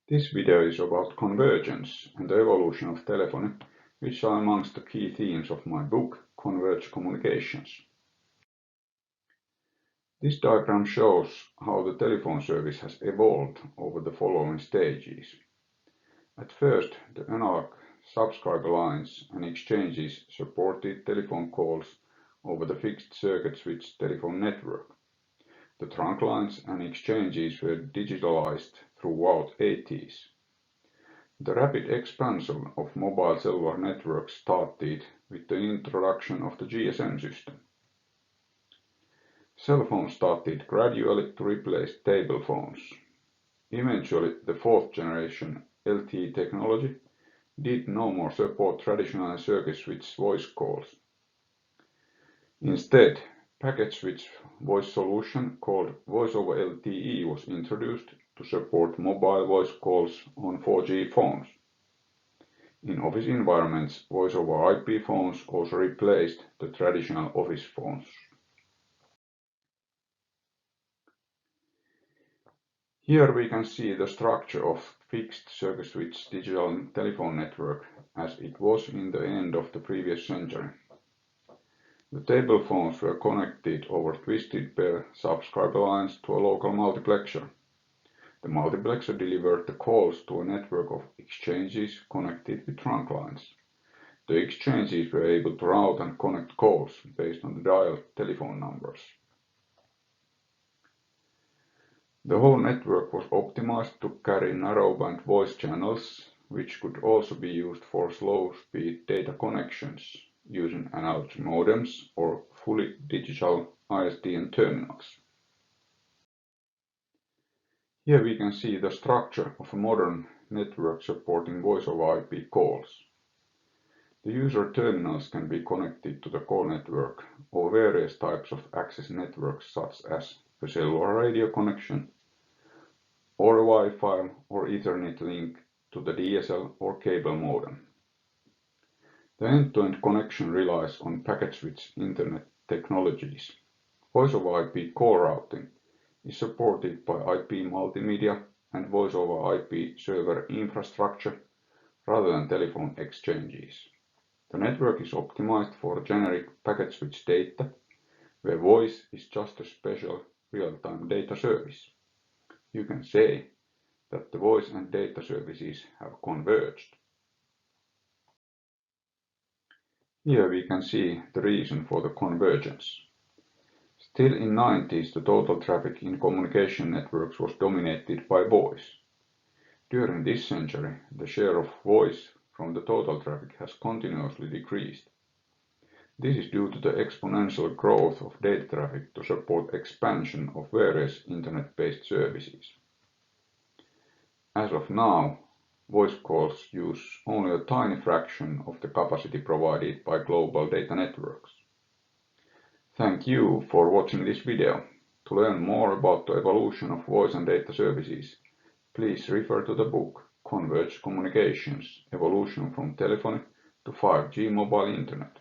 This video is about convergence and the evolution of telephony, which are amongst the key themes of my book, Converged Communications. This diagram shows how the telephone service has evolved over the following stages. At first, the analog subscriber lines and exchanges supported telephone calls over the fixed circuit switch telephone network. The trunk lines and exchanges were digitalized throughout the 80s. The rapid expansion of mobile cellular networks started with the introduction of the GSM system. Cell phones started gradually to replace table phones. Eventually, the fourth generation LTE technology did no more support traditional circuit switch voice calls. Instead, packet switch voice solution called Voice over LTE was introduced to support mobile voice calls on 4G phones. In office environments, voice over IP phones also replaced the traditional office phones. Here we can see the structure of fixed circuit switch digital telephone network as it was in the end of the previous century. The table phones were connected over twisted pair subscriber lines to a local multiplexer. The multiplexer delivered the calls to a network of exchanges connected with trunk lines. The exchanges were able to route and connect calls based on the dialed telephone numbers. The whole network was optimized to carry narrowband voice channels, which could also be used for slow-speed data connections using analog modems or fully digital ISDN terminals. Here we can see the structure of a modern network supporting voice over IP calls. The user terminals can be connected to the call network or various types of access networks such as a cellular radio connection or a Wi-Fi or Ethernet link to the DSL or cable modem. The end-to-end connection relies on packet switch Internet technologies. Voice over IP call routing is supported by IP multimedia and voice over IP server infrastructure rather than telephone exchanges. The network is optimized for generic packet switch data, where voice is just a special real-time data service. You can say that the voice and data services have converged. Here we can see the reason for the convergence. Still in the 90s, the total traffic in communication networks was dominated by voice. During this century, the share of voice from the total traffic has continuously decreased. This is due to the exponential growth of data traffic to support expansion of various internet-based services. As of now, voice calls use only a tiny fraction of the capacity provided by global data networks. Thank you for watching this video. To learn more about the evolution of voice and data services, please refer to the book Converged Communications: Evolution from Telephony to 5G Mobile Internet.